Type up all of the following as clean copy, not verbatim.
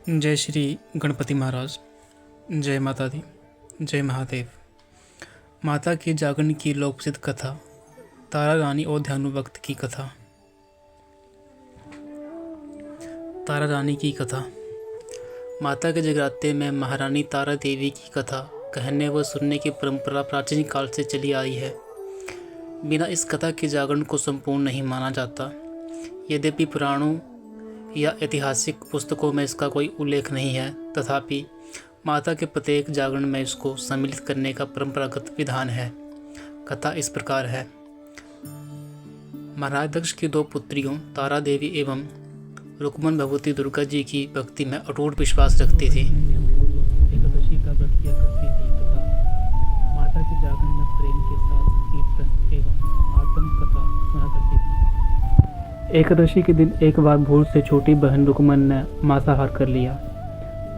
जय श्री गणपति महाराज। जय माता दी। जय महादेव। माता के जागरण की लोकप्रसिद्ध कथा, तारा रानी और ध्यानु भक्त की कथा। तारा रानी की कथा। माता के जगराते में महारानी तारा देवी की कथा कहने व सुनने की परंपरा प्राचीन काल से चली आई है। बिना इस कथा के जागरण को संपूर्ण नहीं माना जाता। यद्यपि पुराणों या ऐतिहासिक पुस्तकों में इसका कोई उल्लेख नहीं है, तथापि माता के प्रत्येक जागरण में इसको सम्मिलित करने का परंपरागत विधान है। कथा इस प्रकार है। महाराज दक्ष की दो पुत्रियों तारा देवी एवं रुक्मन भगवती दुर्गा जी की भक्ति में अटूट विश्वास रखती थी। एकादशी का व्रत किया करती थी तथा माता के जागरण में प्रेम के साथ कीर्तन एवं आत्म कथा सुना करती थी। एकादशी के दिन एक बार भूल से छोटी बहन रुक्मन ने मांसाहार कर लिया।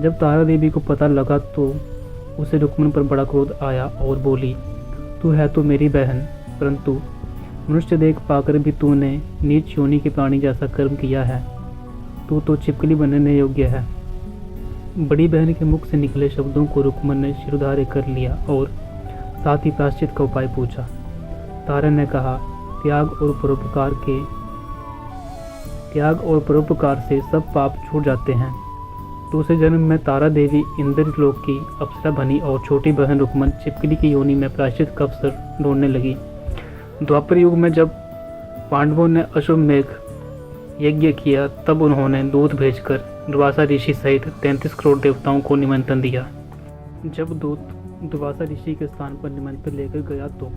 जब तारा देवी को पता लगा तो उसे रुक्मन पर बड़ा क्रोध आया और बोली, तू है तो मेरी बहन, परंतु मनुष्य देख पाकर भी तूने नीच योनि के प्राणी जैसा कर्म किया है। तू तो छिपकली बनने योग्य है। बड़ी बहन के मुख से निकले शब्दों को रुक्मन ने शिरोधार्य कर लिया और साथ ही प्रायश्चित का उपाय पूछा। तारा ने कहा, त्याग और परोपकार से सब पाप छूट जाते हैं। दूसरे जन्म में तारा देवी इंद्रलोक की अप्सरा बनी और छोटी बहन रुक्मन छिपकली की योनि में प्रायश्चित का अवसर ढूंढने लगी। द्वापर युग में जब पांडवों ने अश्वमेघ यज्ञ किया, तब उन्होंने दूत भेजकर दुर्वासा ऋषि सहित 33 करोड़ देवताओं को निमंत्रण दिया। जब दूत दुर्वासा ऋषि के स्थान पर निमंत्रण लेकर गया तो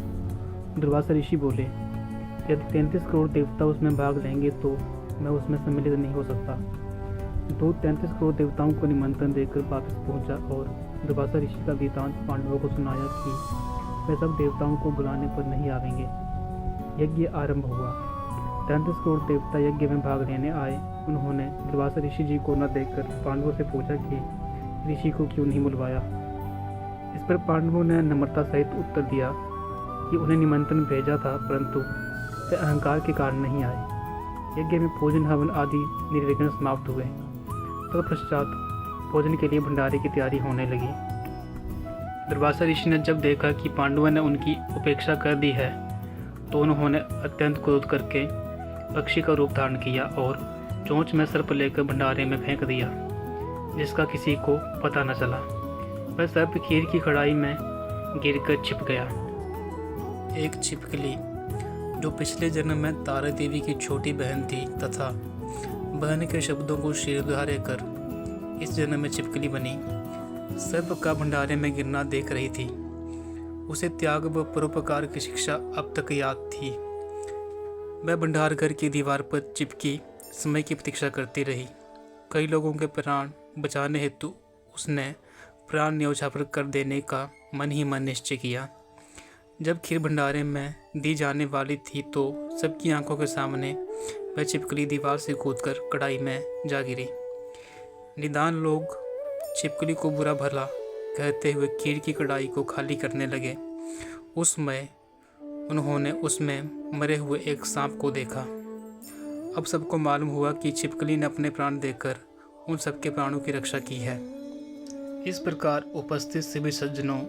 दुर्वासा ऋषि बोले, यदि 33 करोड़ देवता उसमें भाग लेंगे तो मैं उसमें सम्मिलित नहीं हो सकता। दूत 33 करोड़ देवताओं को निमंत्रण देकर वापस पहुंचा और दुर्वासा ऋषि का वृत्तांत पांडवों को सुनाया कि वे सब देवताओं को बुलाने पर नहीं आवेंगे। यज्ञ आरंभ हुआ। 33 करोड़ देवता यज्ञ में भाग लेने आए। उन्होंने दुर्वासा ऋषि जी को न देखकर पांडवों से पूछा कि ऋषि को क्यों नहीं बुलवाया। इस पर पांडवों ने नम्रता सहित उत्तर दिया कि उन्हें निमंत्रण भेजा था, परंतु वे अहंकार के कारण नहीं आए। यज्ञ में भोजन हवन आदि निर्विघ्न समाप्त हुए। तत्पश्चात भोजन के लिए भंडारे की तैयारी होने लगी। दुर्वासा ऋषि ने जब देखा कि पांडवों ने उनकी उपेक्षा कर दी है तो उन्होंने अत्यंत क्रोध करके पक्षी का रूप धारण किया और चोंच में सर्प लेकर भंडारे में फेंक दिया, जिसका किसी को पता न चला। वह सर्प खीर की कढ़ाई में गिरकर छिप गया। एक छिपकली जो पिछले जन्म में तारा देवी की छोटी बहन थी तथा बहन के शब्दों को शिरोधार्य कर इस जन्म में छिपकली बनी, सर्प का भंडारे में गिरना देख रही थी। उसे त्याग व परोपकार की शिक्षा अब तक याद थी। वह भंडार घर की दीवार पर चिपकी समय की प्रतीक्षा करती रही। कई लोगों के प्राण बचाने हेतु उसने प्राण न्यौछावर कर देने का मन ही मन निश्चय किया। जब खीर भंडारे में दी जाने वाली थी तो सबकी आंखों के सामने वह छिपकली दीवार से कूदकर कढ़ाई में जा गिरी। निदान लोग छिपकली को बुरा भला कहते हुए खीर की कढ़ाई को खाली करने लगे। उस समय उन्होंने उसमें मरे हुए एक सांप को देखा। अब सबको मालूम हुआ कि छिपकली ने अपने प्राण देकर उन सबके प्राणों की रक्षा की है। इस प्रकार उपस्थित सभी सज्जनों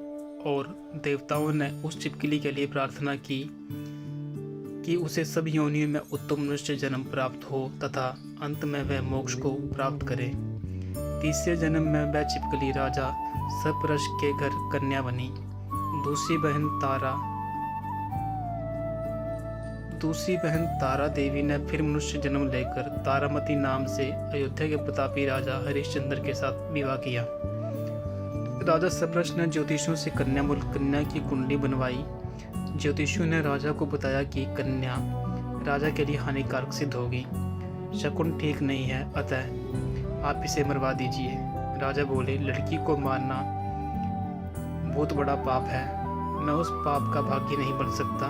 और देवताओं ने उस छिपकली के लिए प्रार्थना की कि उसे सब योनियों में उत्तम मनुष्य जन्म प्राप्त हो तथा अंत में वह मोक्ष को प्राप्त करे। तीसरे जन्म में वह छिपकली राजा सर्पऋषि के घर कन्या बनी। दूसरी बहन तारा देवी ने फिर मनुष्य जन्म लेकर तारामती नाम से अयोध्या के प्रतापी राजा हरिश्चंद्र के साथ विवाह किया। राजा सर्पऋषि ने ज्योतिषियों से कन्या की कुंडली बनवाई। ज्योतिषियों ने राजा को बताया कि कन्या राजा के लिए हानिकारक सिद्ध होगी, शकुन ठीक नहीं है, अतः आप इसे मरवा दीजिए। राजा बोले, लड़की को मारना बहुत बड़ा पाप है, मैं उस पाप का भागी नहीं बन सकता।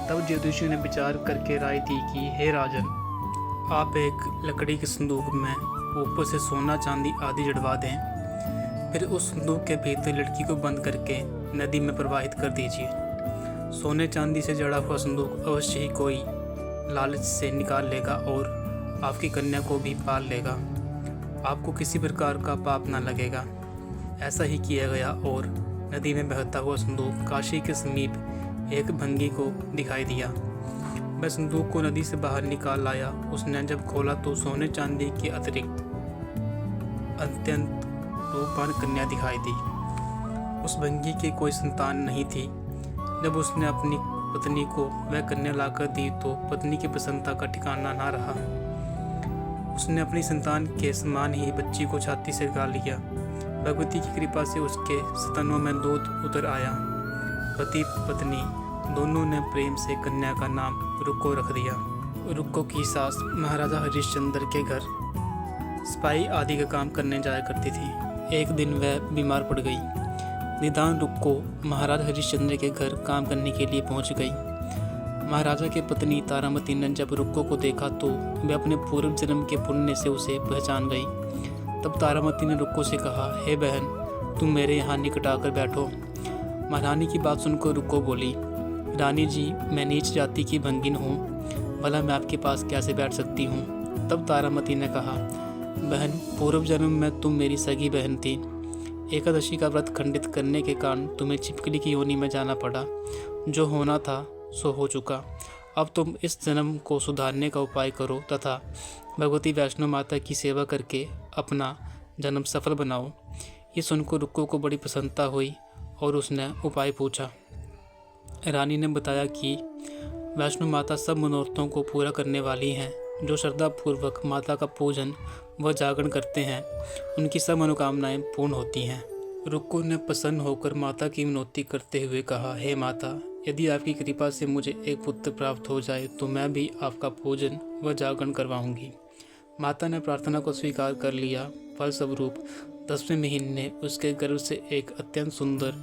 तब ज्योतिषियों ने विचार करके राय दी कि हे राजन, आप एक लकड़ी के संदूक में ऊपर से सोना चांदी आदि जड़वा दें, फिर उस संदूक के भीतर लड़की को बंद करके नदी में प्रवाहित कर दीजिए। सोने चांदी से जड़ा हुआ संदूक अवश्य ही कोई लालच से निकाल लेगा और आपकी कन्या को भी पाल लेगा। आपको किसी प्रकार का पाप न लगेगा। ऐसा ही किया गया और नदी में बहता हुआ संदूक काशी के समीप एक भंगी को दिखाई दिया। वह संदूक को नदी से बाहर निकाल लाया। उसने जब खोला तो सोने चांदी के अतिरिक्त अत्यंत रूपवान कन्या दिखाई दी। उस भंगी की कोई संतान नहीं थी। जब उसने अपनी पत्नी को वह कन्या लाकर दी तो पत्नी की प्रसन्नता का ठिकाना ना रहा। उसने अपनी संतान के समान ही बच्ची को छाती से लगा लिया। भगवती की कृपा से उसके स्तनों में दूध उतर आया। पति पत्नी दोनों ने प्रेम से कन्या का नाम रुक्को रख दिया। रुक्को की सास महाराजा हरिश्चंद्र के घर सिपाही आदि का काम करने जाया करती थी। एक दिन वह बीमार पड़ गई। निदान रुक्को महाराज हरिश्चंद्र के घर काम करने के लिए पहुंच गई। महाराजा की पत्नी तारामती ने जब रुक्को को देखा तो वह अपने पूर्व जन्म के पुण्य से उसे पहचान गई। तब तारामती ने रुक्को से कहा, हे बहन, तुम मेरे यहाँ निकट आकर बैठो। महारानी की बात सुनकर रुक्को बोली, रानी जी, मैं नीच जाति की भंगिन हूँ, भला मैं आपके पास कैसे बैठ सकती हूँ। तब तारामती ने कहा, बहन, पूर्व जन्म में तुम मेरी सगी बहन थी। एकादशी का व्रत खंडित करने के कारण तुम्हें छिपकली की योनि में जाना पड़ा। जो होना था सो हो चुका। अब तुम इस जन्म को सुधारने का उपाय करो तथा भगवती वैष्णो माता की सेवा करके अपना जन्म सफल बनाओ। ये सुनकर रुक्को को बड़ी प्रसन्नता हुई और उसने उपाय पूछा। रानी ने बताया कि वैष्णो माता सब मनोरथों को पूरा करने वाली हैं। जो श्रद्धापूर्वक माता का पूजन व जागरण करते हैं उनकी सब मनोकामनाएं पूर्ण होती हैं। रुक्को ने प्रसन्न होकर माता की विनती करते हुए कहा, हे माता, यदि आपकी कृपा से मुझे एक पुत्र प्राप्त हो जाए तो मैं भी आपका पूजन व जागरण करवाऊंगी। माता ने प्रार्थना को स्वीकार कर लिया। फलस्वरूप 10वें महीने उसके गर्भ से एक अत्यंत सुंदर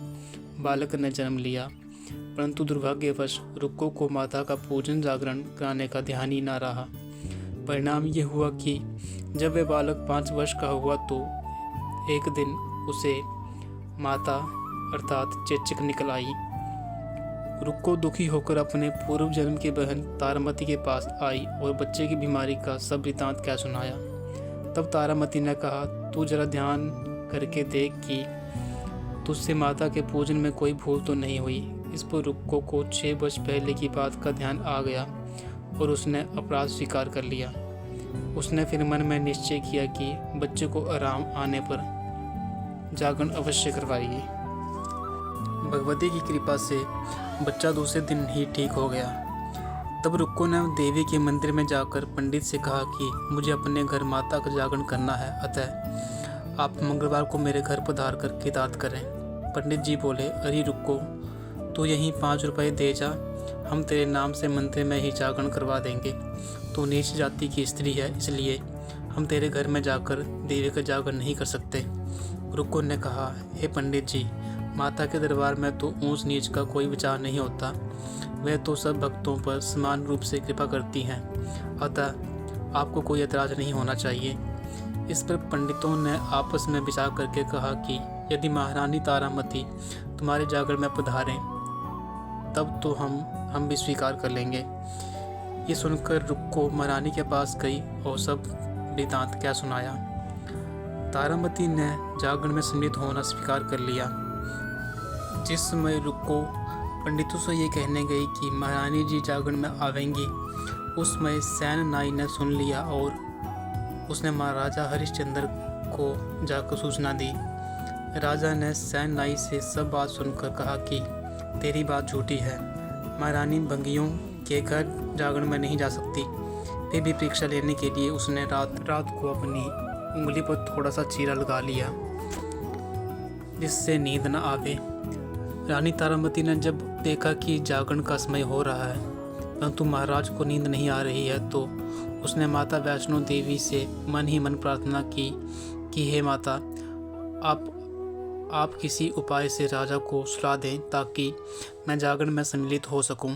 बालक ने जन्म लिया। परंतु दुर्भाग्यवश रुक्को को माता का पूजन जागरण कराने का ध्यान ही न रहा। परिणाम ये हुआ कि जब वह बालक 5 वर्ष का हुआ तो एक दिन उसे माता अर्थात चेचक निकल आई। रुक्को दुखी होकर अपने पूर्व जन्म की बहन तारामती के पास आई और बच्चे की बीमारी का सब वृतांत कह सुनाया। तब तारामती ने कहा, तू जरा ध्यान करके देख कि तुझसे माता के पूजन में कोई भूल तो नहीं हुई। इस पर रुक्को को 6 वर्ष पहले की बात का ध्यान आ गया और उसने अपराध स्वीकार कर लिया। उसने फिर मन में निश्चय किया कि बच्चे को आराम आने पर जागरण अवश्य करवाएगी। भगवती की कृपा से बच्चा दूसरे दिन ही ठीक हो गया। तब रुक्को ने देवी के मंदिर में जाकर पंडित से कहा कि मुझे अपने घर माता का जागरण करना है, अतः आप मंगलवार को मेरे घर पधार कर किताब करें। पंडित जी बोले, अरे रुक्को, तू यहीं 5 रुपये दे जा, हम तेरे नाम से मंदिर में ही जागरण करवा देंगे। तू नीच जाति की स्त्री है, इसलिए हम तेरे घर में जाकर देवी का जागरण नहीं कर सकते। रुक्को ने कहा, हे पंडित जी, माता के दरबार में तो ऊंच नीच का कोई विचार नहीं होता। वह तो सब भक्तों पर समान रूप से कृपा करती हैं, अतः आपको कोई ऐतराज नहीं होना चाहिए। इस पर पंडितों ने आपस में विचार करके कहा कि यदि महारानी तारामती तुम्हारे जागरण में पधारें तब तो हम भी स्वीकार कर लेंगे। ये सुनकर रुक्को महारानी के पास गई और सब वृतांत क्या सुनाया। तारामती ने जागरण में सम्मिलित होना स्वीकार कर लिया। जिस समय रुक्को पंडितों से ये कहने गई कि महारानी जी जागरण में आवेंगी, उस समय सैन नाई ने सुन लिया और उसने महाराजा हरिश्चंद्र को जाकर सूचना दी। राजा ने सैन नाई से सब बात सुनकर कहा कि तेरी बात झूठी है, महारानी भंगियों के घर जागरण में नहीं जा सकती। फिर भी परीक्षा लेने के लिए उसने रात को अपनी उंगली पर थोड़ा सा चीरा लगा लिया जिससे नींद न आवे। रानी तारामती ने जब देखा कि जागरण का समय हो रहा है परंतु महाराज को नींद नहीं आ रही है तो उसने माता वैष्णो देवी से मन ही मन प्रार्थना की कि हे माता, आप किसी उपाय से राजा को सुला दें ताकि मैं जागरण में सम्मिलित हो सकूं।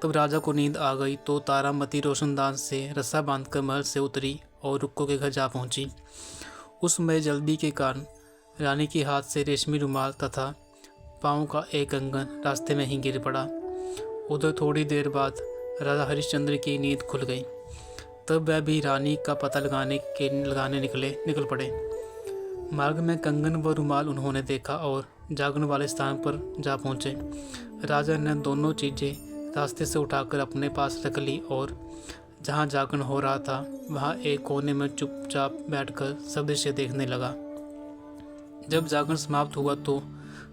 तब राजा को नींद आ गई तो तारामती रोशनदान से रस्सा बांधकर महल से उतरी और रुक्को के घर जा पहुंची। उस समय जल्दी के कारण रानी के हाथ से रेशमी रुमाल तथा पाँव का एक कंगन रास्ते में ही गिर पड़ा। उधर थोड़ी देर बाद राजा हरिश्चंद्र की नींद खुल गई। तब वह भी रानी का पता लगाने निकल पड़े। मार्ग में कंगन व रुमाल उन्होंने देखा और जागरण वाले स्थान पर जा पहुँचे। राजा ने दोनों चीज़ें रास्ते से उठाकर अपने पास रख ली और जहाँ जागरण हो रहा था वहाँ एक कोने में चुपचाप बैठकर सब दृश्य देखने लगा। जब जागरण समाप्त हुआ तो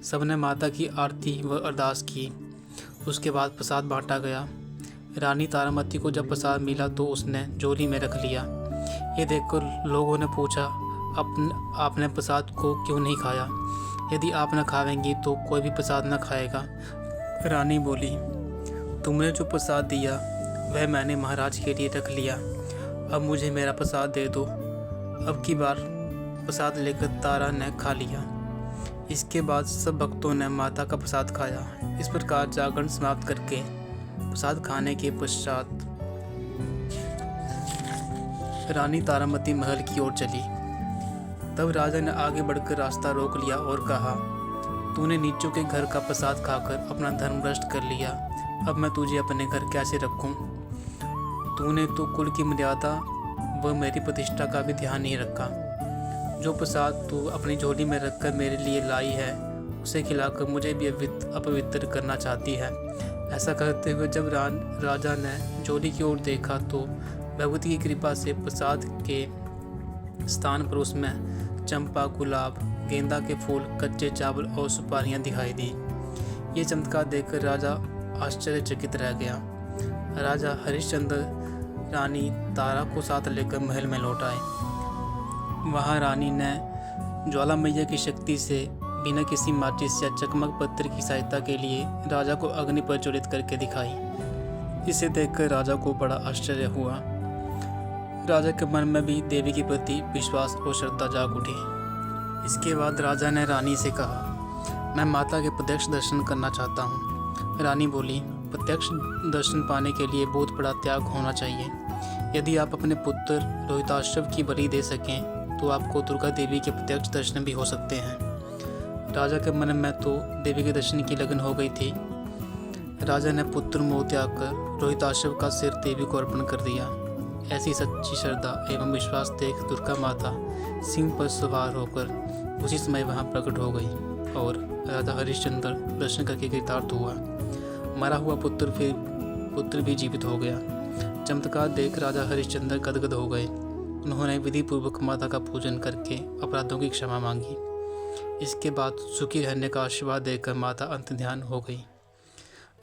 सबने माता की आरती व अरदास की। उसके बाद प्रसाद बांटा गया। रानी तारामती को जब प्रसाद मिला तो उसने झोली में रख लिया। ये देखकर लोगों ने पूछा, आपने प्रसाद को क्यों नहीं खाया? यदि आप न खाएंगी तो कोई भी प्रसाद न खाएगा। रानी बोली, तुमने जो प्रसाद दिया वह मैंने महाराज के लिए रख लिया। अब मुझे मेरा प्रसाद दे दो। अब की बार प्रसाद लेकर तारा ने खा लिया। इसके बाद सब भक्तों ने माता का प्रसाद खाया। इस प्रकार जागरण समाप्त करके प्रसाद खाने के पश्चात रानी तारामती महल की ओर चली। तब राजा ने आगे बढ़कर रास्ता रोक लिया और कहा, तूने नीचों के घर का प्रसाद खाकर अपना धर्म भ्रष्ट कर लिया। अब मैं तुझे अपने घर कैसे रखूं? तूने तो कुल की मर्यादा व मेरी प्रतिष्ठा का भी ध्यान नहीं रखा। जो प्रसाद तू अपनी झोली में रखकर मेरे लिए लाई है उसे खिलाकर मुझे भी अपवित्र करना चाहती है। ऐसा करते हुए जब राजा ने झोली की ओर देखा तो भगवती की कृपा से प्रसाद के स्थान पर उसमें चंपा, गुलाब, गेंदा के फूल, कच्चे चावल और सुपारियां दिखाई दी। ये चमत्कार देखकर राजा आश्चर्यचकित रह गया। राजा हरिश्चंद्र रानी तारा को साथ लेकर महल में लौट आए। वहाँ रानी ने ज्वाला मैया की शक्ति से बिना किसी माचिस या चकमक पत्थर की सहायता के लिए राजा को अग्नि पर ज्वलित करके दिखाई। इसे देखकर राजा को बड़ा आश्चर्य हुआ। राजा के मन में भी देवी के प्रति विश्वास और श्रद्धा जाग उठी। इसके बाद राजा ने रानी से कहा, मैं माता के प्रत्यक्ष दर्शन करना चाहता हूँ। रानी बोली, प्रत्यक्ष दर्शन पाने के लिए बहुत बड़ा त्याग होना चाहिए। यदि आप अपने पुत्र रोहिताश्व की बलि दे सकें तो आपको दुर्गा देवी के प्रत्यक्ष दर्शन भी हो सकते हैं। राजा के मन में तो देवी के दर्शन की लगन हो गई थी। राजा ने पुत्र मोह त्याग कर रोहिताश्व का सिर देवी को अर्पण कर दिया। ऐसी सच्ची श्रद्धा एवं विश्वास देख दुर्गा माता सिंह पर सवार होकर उसी समय वहां प्रकट हो गई और राजा हरिश्चंद्र दर्शन करके कृतार्थ हुआ। मरा हुआ पुत्र भी जीवित हो गया। चमत्कार देख राजा हरिश्चंद्र गदगद हो गए। उन्होंने विधि पूर्वक माता का पूजन करके अपराधों की क्षमा मांगी। इसके बाद सुखी रहने का आशीर्वाद देकर माता अंतर्ध्यान हो गई।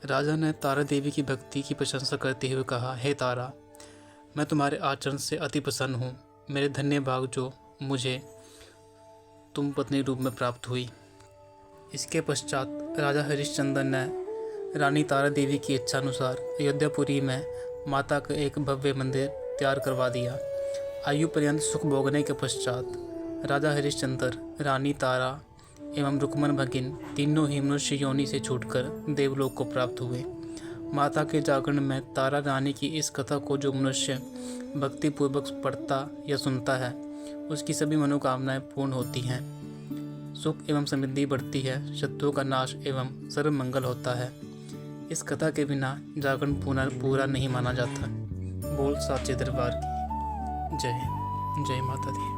राजा ने तारा देवी की भक्ति की प्रशंसा करते हुए कहा, हे तारा, मैं तुम्हारे आचरण से अति प्रसन्न हूँ। मेरे धन्य भाग जो मुझे तुम पत्नी रूप में प्राप्त हुई। इसके पश्चात राजा हरिश्चंद्र ने रानी तारा देवी की इच्छा अनुसार अयोध्यापुरी में माता का एक भव्य मंदिर तैयार करवा दिया। आयु पर्यंत सुख भोगने के पश्चात राजा हरिश्चंद्र, रानी तारा एवं रुक्मन भगिन तीनों ही मनुष्य योनि से छूटकर देवलोक को प्राप्त हुए। माता के जागरण में तारा रानी की इस कथा को जो मनुष्य भक्तिपूर्वक पढ़ता या सुनता है उसकी सभी मनोकामनाएं पूर्ण होती हैं। सुख एवं समृद्धि बढ़ती है, शत्रुओं का नाश एवं सर्व मंगल होता है। इस कथा के बिना जागरण पूरा नहीं माना जाता। बोल साचे दरबार की जय। जय माता दी।